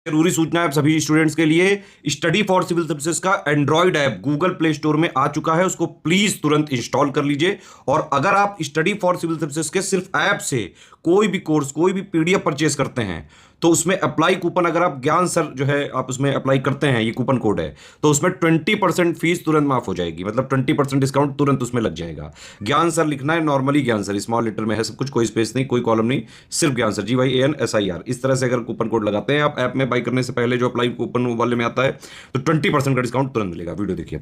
जरूरी सूचना है आप सभी स्टूडेंट्स के लिए। स्टडी फॉर सिविल सर्विसेज का Android app Google play store में आ चुका है, उसको प्लीज तुरंत इंस्टॉल कर लीजिए। और अगर आप स्टडी फॉर सिविल सर्विसेज के सिर्फ ऐप से कोई भी कोर्स, कोई भी पीडीएफ परचेस करते हैं, तो उसमें अप्लाई कूपन, अगर आप ज्ञान सर जो है आप उसमें अप्लाई करते हैं, ये कूपन कोड है, तो उसमें 20% फीस तुरंत माफ हो जाएगी। मतलब 20% डिस्काउंट तुरंत उसमें लग जाएगा। ज्ञान सर लिखना है, नॉर्मली ज्ञान सर स्मॉल लेटर में है सब कुछ, कोई स्पेस नहीं, कोई कॉलम नहीं, सिर्फ ज्ञान सर, GYANSIR। इस तरह से अगर कूपन कोड लगाते हैं आप ऐप में बाई करने से पहले, जो अप्लाई कूपन वाले में आता है, तो 20% का डिस्काउंट तुरंत मिलेगा। वीडियो देखिए।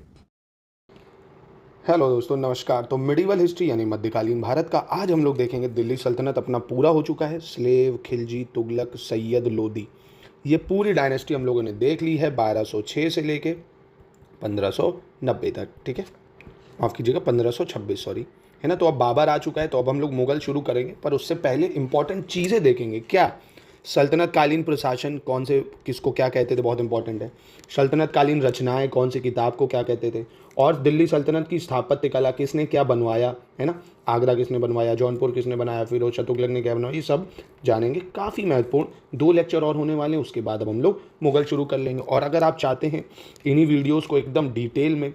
हेलो दोस्तों, नमस्कार। तो मिडिवल हिस्ट्री यानी मध्यकालीन भारत का आज हम लोग देखेंगे। दिल्ली सल्तनत अपना पूरा हो चुका है। स्लेव, खिलजी, तुगलक, सैयद, लोदी, ये पूरी डायनेस्टी हम लोगों ने देख ली है 1206 से लेके 1590 तक। ठीक है, माफ़ कीजिएगा 1526, सॉरी, है ना। तो अब बाबर आ चुका है, तो अब हम लोग मुगल शुरू करेंगे, पर उससे पहले इंपॉर्टेंट चीज़ें देखेंगे। क्या सल्तनत कालीन प्रशासन कौन से, किसको क्या कहते थे, बहुत इंपॉर्टेंट है। सल्तनत कालीन रचनाएं कौन सी किताब को क्या कहते थे, और दिल्ली सल्तनत की स्थापत्य कला किसने क्या बनवाया, है ना। आगरा किसने बनवाया, जौनपुर किसने बनाया, फिरोज शाह तुगलक ने क्या बनवाया, ये सब जानेंगे। काफ़ी महत्वपूर्ण 2 लेक्चर और होने वाले हैं, उसके बाद अब हम लोग मुगल शुरू कर लेंगे। और अगर आप चाहते हैं इन्हीं वीडियोज़ को एकदम डिटेल में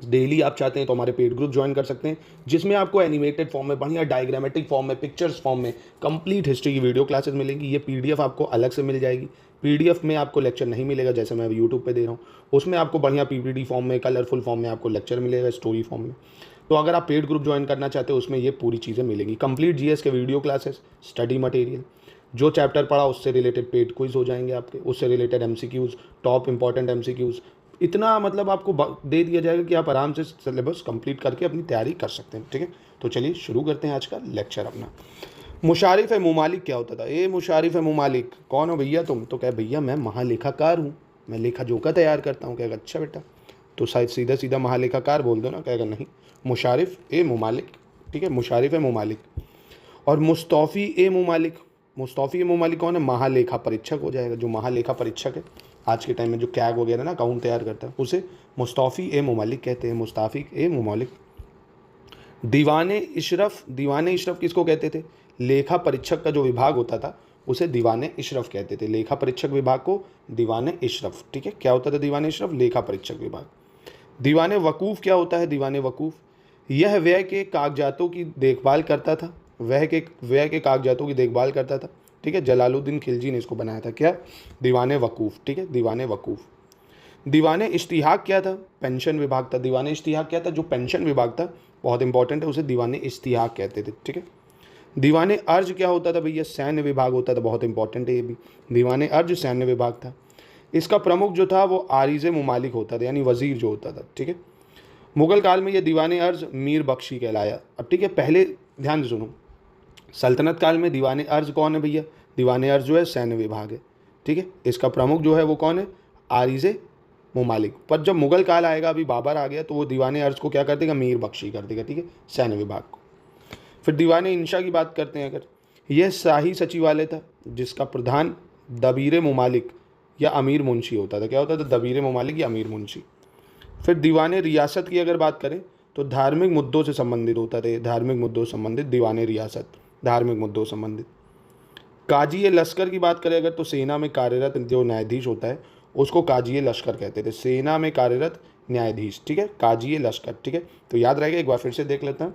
डेली आप चाहते हैं, तो हमारे पेड ग्रुप ज्वाइन कर सकते हैं, जिसमें आपको एनिमेटेड फॉर्म में, बढ़िया डायग्रामेटिक फॉर्म में, पिक्चर्स फॉर्म में कंप्लीट हिस्ट्री की वीडियो क्लासेस मिलेंगी। ये पीडीएफ आपको अलग से मिल जाएगी। पीडीएफ में आपको लेक्चर नहीं मिलेगा, जैसे मैं यूट्यूब पे दे रहा हूँ। उसमें आपको बढ़िया पीपीटी फॉर्म में, कलरफुल फॉर्म में आपको लेक्चर मिलेगा, स्टोरी फॉर्म में। तो अगर आप पेड ग्रुप ज्वाइन करना चाहते हो, उसमें ये पूरी चीज़ें मिलेंगी। कंप्लीट जीएस के वीडियो क्लासेस, स्टडी मटेरियल, जो चैप्टर पढ़ा उससे रिलेटेड पेड क्विज हो जाएंगे आपके, उससे related MCQs, top important MCQs, इतना मतलब आपको दे दिया जाएगा कि आप आराम से सिलेबस कंप्लीट करके अपनी तैयारी कर सकते हैं। ठीक है, तो चलिए शुरू करते हैं आज का लेक्चर अपना। मुशारिफ मुमालिक क्या होता था? ए मुशारिफ मुमालिक, कौन हो भैया तुम? तो कहे भैया मैं महालेखाकार हूँ, मैं लेखा जोखा तैयार करता हूँ। कहेगा अच्छा बेटा, तो शायद सीधा सीधा महालेखाकार बोल दो ना। कहेगा नहीं, मुशारिफ ए मुमालिक। ठीक है, मुशारिफ मुमालिक। और मुस्तौफ़ी ए मुमालिक, मुस्तौफ़ी ए मुमालिक कौन है? महालेखा परीक्षक हो जाएगा। जो महालेखा परीक्षक है आज के टाइम में, जो कैग वगैरह ना अकाउंट तैयार करता है, उसे मुस्तौफ़ी ए मुमालिक कहते हैं। मुस्ताफ़ी ए मुमालिक। दीवाने इशरफ, दीवाने इशरफ किसको कहते थे? लेखा परीक्षक का जो विभाग होता था उसे दीवाने इशरफ कहते थे। लेखा परीक्षक विभाग को दीवाने इशरफ। ठीक है, क्या होता था दीवाने इशरफ? लेखा परीक्षक विभाग। दीवाने वकूफ़ क्या होता है? दीवाने वकूफ़, यह व्यय के कागजातों की देखभाल करता था। व्यय के कागजातों की देखभाल करता था। ठीक है, जलालुद्दीन खिलजी ने इसको बनाया था। क्या? दीवाने वकूफ़। ठीक है, दीवाने वकूफ़। दीवाने इश्तिहाक क्या था? पेंशन विभाग था। दीवाने इश्तिहाक क्या था? जो पेंशन विभाग था, बहुत इंपॉर्टेंट है, उसे दीवाने इश्तिहाक कहते थे। ठीक है, दीवाने अर्ज क्या होता था भैया? सैन्य विभाग होता था, बहुत इंपॉर्टेंट है ये भी। दीवाने अर्ज सैन्य विभाग था। इसका प्रमुख जो था वो आरिज़ मुमालिक होता था, यानी वजीर जो होता था। ठीक है, मुगल काल में ये दीवाने अर्ज मीर बख्शी कहलाया। अब ठीक है, पहले ध्यान से सुनो, सल्तनत काल में दीवाने अर्ज कौन है भैया? दीवाने अर्ज जो है सैन्य विभाग है। ठीक है, इसका प्रमुख जो है वो कौन है? आरिज़े मुमालिक। पर जब मुगल काल आएगा, अभी बाबर आ गया, तो वो दीवाने अर्ज को क्या कर देगा? मीर बख्शी कर देगा। ठीक है, सैन्य विभाग को। फिर दीवाने इंशा की बात करते हैं अगर, यह शाही सचिवालय था, जिसका प्रधान दबीर मुमालिक या अमीर मुंशी होता था। क्या होता था? दबीर मुमालिक या अमीर मुंशी। फिर दीवाने रियासत की अगर बात करें, तो धार्मिक मुद्दों से संबंधित होता था। धार्मिक मुद्दों से संबंधित दीवाने रियासत, धार्मिक मुद्दों से संबंधित। काजी लश्कर की बात करें अगर, तो सेना में कार्यरत जो न्यायाधीश होता है उसको काजी लश्कर कहते थे। सेना में कार्यरत न्यायाधीश। ठीक है, काजी लश्कर। ठीक है, तो याद रहेगा, एक बार फिर से देख लेते हैं।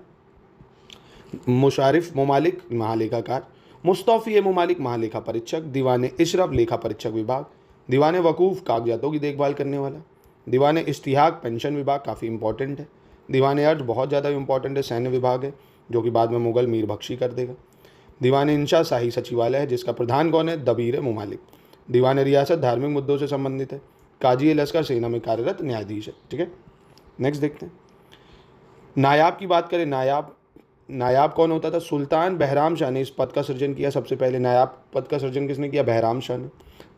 मुशारिफ मुमालिक महालेखाकार, मुस्तौफ़ी ए मुमालिक महालेखा परीक्षक, दीवाने इशरफ लेखा परीक्षक विभाग, दीवाने वकूफ़ कागजातों की देखभाल करने वाला, दीवाने इश्तिहाक पेंशन विभाग, काफ़ी इंपॉर्टेंट है। दीवाने अर्ज बहुत ज़्यादा इंपॉर्टेंट है, सैन्य विभाग है, जो कि बाद में मुगल मीर बख्शी कर देगा। दीवाने इंशा शाही सचिवालय है, जिसका प्रधान कौन है? दबीर मुमालिक। दीवाने रियासत धार्मिक मुद्दों से संबंधित है। काजी लश्कर सेना में कार्यरत न्यायाधीश है। ठीक है, नेक्स्ट देखते हैं। नायाब की बात करें, नायाब, नायाब कौन होता था? सुल्तान बहराम शाह ने इस पद का सृजन किया। सबसे पहले नायाब पद का सृजन किसने किया? बहराम शाह ने,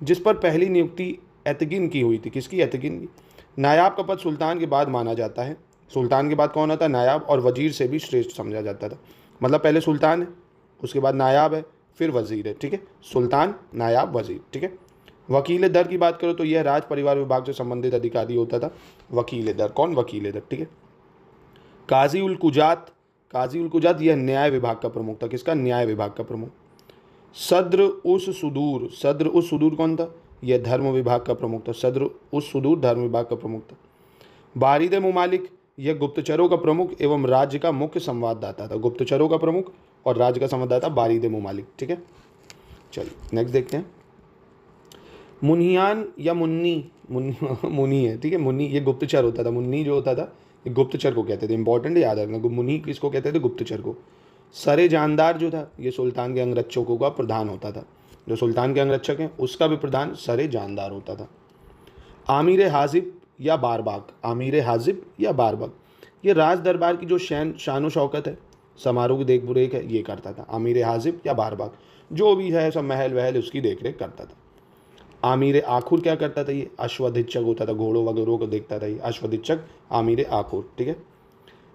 जिस पर पहली नियुक्ति एतगिन की हुई थी। किसकी? एतगिन की। नायाब का पद सुल्तान के बाद माना जाता है। सुल्तान के बाद कौन आता है? नायाब, और वजीर से भी श्रेष्ठ समझा जाता था। मतलब पहले सुल्तान है, उसके बाद नायाब है, फिर वजीर है। ठीक है, सुल्तान, नायाब, वजीर। ठीक है, वकील दर की बात करो तो यह राज परिवार विभाग से संबंधित अधिकारी होता था। वकील दर कौन? वकील दर। ठीक है, काजी उल कुजात, काजी उल कुजात यह न्याय विभाग का प्रमुख था। किसका? न्याय विभाग का प्रमुख। सद्र उस सुदूर, सद्र उस सुदूर कौन था? यह धर्म विभाग का प्रमुख था। सद्र उस सुदूर धर्म विभाग का प्रमुख था। बारिद मुमालिक, यह गुप्तचरों का प्रमुख एवं राज्य का मुख्य संवाददाता था। गुप्तचरों का प्रमुख और राज्य का संवाददाता बारिद मुमालिक। ठीक है, चलिए नेक्स्ट देखते हैं। मुनियान या मुन्नी है, ठीक है, मुन्नी ये गुप्तचर होता था। मुन्नी जो होता था ये गुप्तचर को कहते थे, इंपॉर्टेंट याद रखना। मुन्नी किसको कहते थे? गुप्तचर को। सरे जानदार जो था ये सुल्तान के अंगरक्षकों का प्रधान होता था। जो सुल्तान के अंगरक्षक हैं उसका भी प्रधान सरे जानदार होता था। आमिर हाजिब या बारबाग, आमिर हाजिब या बारबाग, ये राज दरबार की जो शान शौकत है, समारोह की देख रेख है, ये करता था। आमिर हाजिब या बारबाग जो भी है सब महल वहल उसकी देख रेख करता था। आमिर आखुर क्या करता था? ये अश्वधीक्षक होता था, घोड़ों वगैरह को देखता था, ये अश्वधीक्षक आमिर आखुर। ठीक है।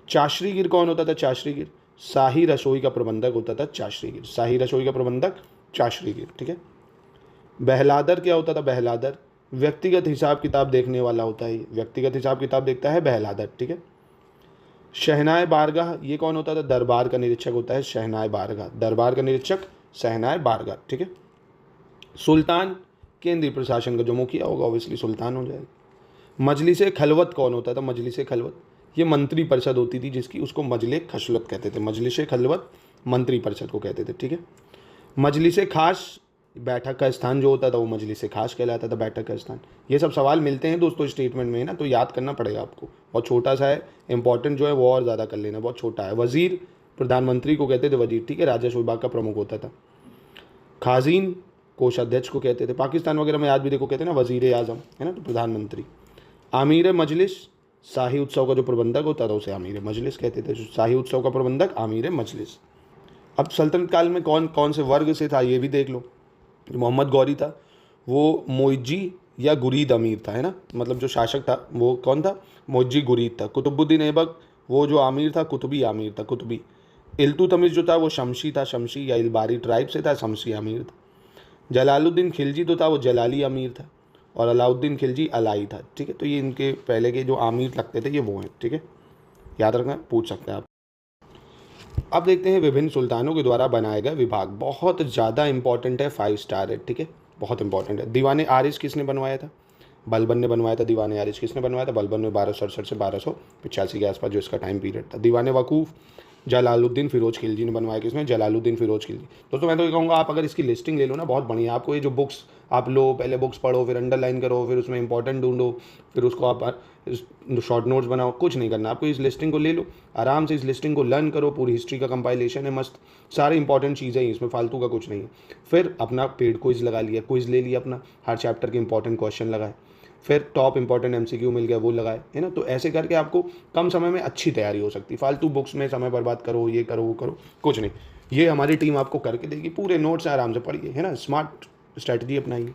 चाशरीगिर कौन होता था? चाशरीगिर शाही रसोई का प्रबंधक होता था। चाशरीगिर शाही रसोई का प्रबंधक चाशरीगिर। ठीक है। बहलादर क्या होता था? बहलादर व्यक्तिगत हिसाब किताब देखने वाला होता है, व्यक्तिगत हिसाब किताब देखता है बहलादर। ठीक है। शहनाय बारगाह ये कौन होता था? दरबार का निरीक्षक होता है शहनाय बारगाह, दरबार का निरीक्षक शहनाय बारगाह। ठीक है। सुल्तान केंद्रीय प्रशासन का जो मुखिया होगा ऑब्वियसली सुल्तान हो जाएगा। मजलिस खलवत कौन होता था? मजलिस खलवत ये मंत्री परिषद होती थी जिसकी, उसको मजलिस खलवत कहते थे। मजलिस खलवत मंत्री परिषद को कहते थे। ठीक है। मजलिस खास बैठक का स्थान जो होता था वो मजलिस खास कहलाता था, बैठक का स्थान। ये सब सवाल मिलते हैं दोस्तों स्टेटमेंट में, है ना, तो याद करना पड़ेगा आपको। बहुत छोटा सा है, इंपॉर्टेंट जो है वो और ज़्यादा कर लेना, बहुत छोटा है। वजीर प्रधानमंत्री को कहते थे वजीर। ठीक है। राजस्व विभाग का प्रमुख होता था। खाजीन कोषाध्यक्ष को कहते थे। पाकिस्तान वगैरह में आज भी देखो कहते हैं ना वजीर आजम, है ना, तो प्रधानमंत्री। आमिर मजलिस शाही उत्सव का जो प्रबंधक होता था उसे आमिर मजलिस कहते थे। शाही उत्सव का प्रबंधक आमिर मजलिस। अब सल्तनत काल में कौन कौन से वर्ग से था ये भी देख लो। मोहम्मद गौरी था वो मोइजी या गुरीद अमीर था, है ना, मतलब जो शासक था वो कौन था? मोइजी गुरीद था। कुतुबुद्दीन ऐबक वो जो आमिर था कुतुबी आमिर था, कुतुबी। इल्तुतमिश जो था वो शमशी था, शमशी या इलबारी ट्राइब से था, शमशी आमिर था। जलालुद्दीन खिलजी तो था वो जलाली अमीर था, और अलाउद्दीन खिलजी अलाई था। ठीक है। तो ये इनके पहले के जो आमिर लगते थे ये वो हैं। ठीक है, याद रखना, पूछ सकते हैं आप। अब देखते हैं विभिन्न सुल्तानों के द्वारा बनाए गए विभाग। बहुत ज़्यादा इंपॉर्टेंट है, 5 स्टार है। ठीक है, बहुत इंपॉर्टेंट है। दीवान आरिश किसने बनवाया था? बलबन ने बनवाया था। दीवान आरिश किसने बनवाया था? बलबन ने 1267 से 1285 के आसपास जो इसका टाइम पीरियड था। दीवान वकूफ़ जलालुद्दीन फिरोज खिलजी ने बनवाया। किसमें? जलालुद्दीन फिरोज खिलजी। दोस्तों मैं तो ये कहूँगा आप अगर इसकी लिस्टिंग ले लो ना बहुत बढ़िया। आपको ये जो बुक्स आप लो, पहले बुक्स पढ़ो, फिर अंडरलाइन करो, फिर उसमें इंपॉर्टेंट ढूंढो, फिर उसको आप शॉर्ट नोट्स बनाओ, कुछ नहीं करना आपको। इस लिस्टिंग को ले लो आराम से, इस लिस्टिंग को लर्न करो। पूरी हिस्ट्री का कंपाइलेशन है मस्त, सारे इंपॉर्टेंट चीज़ें हैं इसमें, फालतू का कुछ नहीं है। फिर अपना पेड क्विज लगा लिया, क्विज ले लिया अपना, हर चैप्टर के इंपॉर्टेंट क्वेश्चन लगाए, फिर टॉप इंपॉर्टेंट एमसीक्यू मिल गया वो लगाए, है ना। तो ऐसे करके आपको कम समय में अच्छी तैयारी हो सकती है। फालतू बुक्स में समय बर्बाद करो, ये करो वो करो, कुछ नहीं। ये हमारी टीम आपको करके देगी। पूरे नोट्स आराम से पढ़िए, है ना, स्मार्ट स्ट्रैटेजी अपनाइए।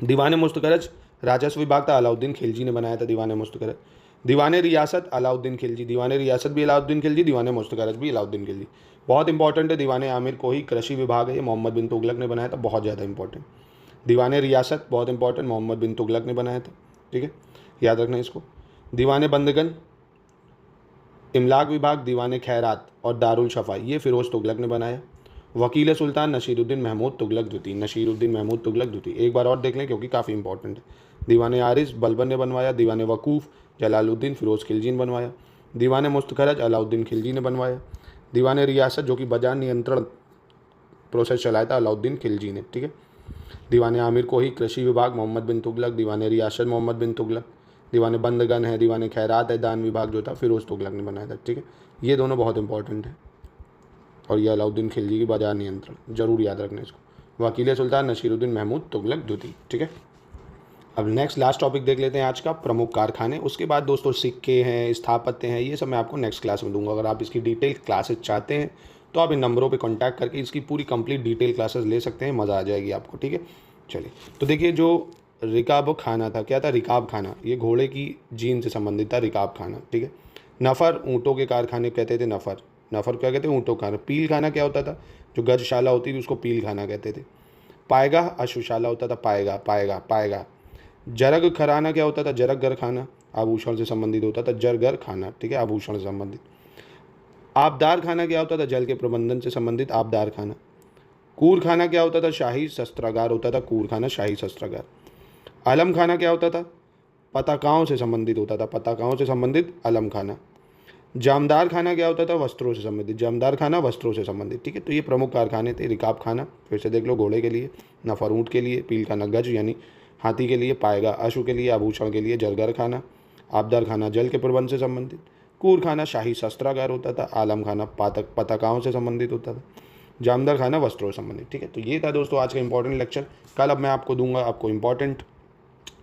दीवान मुस्तखरज राजस्व विभाग था, अलाउद्दीन खिलजी ने बनाया था दीवान मुस्तखरज। दीवान रियासत अलाउद्दीन खिलजी, दीवान रियासत भी अलाउद्दीन खिलजी, दीवान मुस्तखरज भी अलाउद्दीन खिलजी। बहुत इंपॉर्टेंट है। दीवान आमिर को ही कृषि विभाग है, ये मोहम्मद बिन तुगलक ने बनाया था, बहुत ज़्यादा इंपॉर्टेंट। दीवान रियासत बहुत इंपॉर्टेंट, मोहम्मद बिन तुगलक ने बनाया था। ठीक है, याद रखना इसको। दीवान बंदगन इमलाक विभाग, दीवान खैरात और दारुल शफाई ये फिरोज तुगलक ने बनाया। वकील सुल्तान नसीरुद्दीन महमूद तुगलक द्वितीय, नसीरुद्दीन महमूद तुगलक द्वितीय। एक बार और देख लें क्योंकि काफ़ी इंपॉर्टेंट है। दीवान आरिस बलबन ने बनवाया। दीवान वकूफ़ जलालुद्दीन फिरोज खिलजी ने बनवाया। दीवान मुस्तखरज अलाउद्दीन खिलजी ने बनवाया। दीवान रियासत जो कि बाजार नियंत्रण प्रोसेस चलाया था अलाउद्दीन खिलजी ने। ठीक है। दीवान आमिर को ही कृषि विभाग मोहम्मद बिन तुगलक, दीवान रियासत मोहम्मद बिन तुगलक, दीवान बंदगन है, दीवान खैरात है, दान विभाग जो था फिरोज तुगलक ने बनाया था। ठीक है, ये दोनों बहुत इंपॉर्टेंट है। और ये अलाउद्दीन खिलजी की बाजार नियंत्रण, जरूर याद रखना इसको। वकील सुल्तान नसीरुद्दीन महमूद तुगलक द्वितीय। ठीक है। अब नेक्स्ट लास्ट टॉपिक देख लेते हैं आज का, प्रमुख कारखाने। उसके बाद दोस्तों सिक्के हैं, स्थापत्य हैं, ये सब मैं आपको नेक्स्ट क्लास में दूंगा। अगर आप इसकी डिटेल क्लासेस चाहते हैं तो आप इन नंबरों पे कांटेक्ट करके इसकी पूरी कंप्लीट डिटेल क्लासेस ले सकते हैं, मज़ा आ जाएगी आपको। ठीक है, चलिए तो देखिए जो रिकाब खाना था, क्या था? रिकाब खाना, ये घोड़े की जीन से संबंधित था, रिकाब खाना। ठीक है। नफ़र ऊँटों के कारखाने कहते थे, नफ़र, नफ़र क्या कहते हैं? ऊँटों का। पील खाना क्या होता था? जो गजशाला होती थी उसको पील खाना कहते थे। पायगाह अश्वशाला होता था, पायगा पायगा पायगा। जरग खराना क्या होता था? जरग गर खाना, आभूषण से संबंधित होता था, जरगर खाना। ठीक है, आभूषण से संबंधित। आबदार खाना क्या होता था? जल के प्रबंधन से संबंधित आबदार खाना। कूर खाना क्या होता था? शाही शस्त्रागार होता था, कूर खाना शाही शस्त्रागार। आलम खाना क्या होता था? पताकाओं से संबंधित होता था, पताकाओं से संबंधित आलम खाना। जामदार खाना क्या होता था? वस्त्रों से संबंधित, जामदार खाना वस्त्रों से संबंधित, ठीक है। तो ये प्रमुख कारखाने थे। रिकाब खाना फिर से देख लो, घोड़े के लिए, नफर ऊँट के लिए, पील खाना गज यानी हाथी के लिए, पाएगा अश्व के लिए, आभूषण के लिए, जरगर खाना, आबदार खाना जल के प्रबंध से संबंधित, कूर खाना शाही शस्त्रागार होता था, आलम खाना पताकाओं से संबंधित होता था, जामदार खाना वस्त्रों से संबंधित, ठीक है। तो ये था दोस्तों आज का इंपॉर्टेंट लेक्चर। कल अब मैं आपको दूंगा आपको इंपॉर्टेंट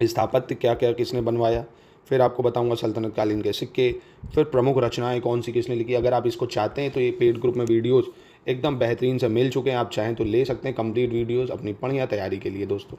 स्थापत्य क्या क्या किसने बनवाया, फिर आपको बताऊंगा सल्तनत कालीन के सिक्के, फिर प्रमुख रचनाएं कौन सी किसने लिखी। अगर आप इसको चाहते हैं तो ये पेड ग्रुप में वीडियोज़ एकदम बेहतरीन से मिल चुके हैं, आप चाहें तो ले सकते हैं कंप्लीट वीडियोज़ अपनी बढ़िया तैयारी के लिए दोस्तों।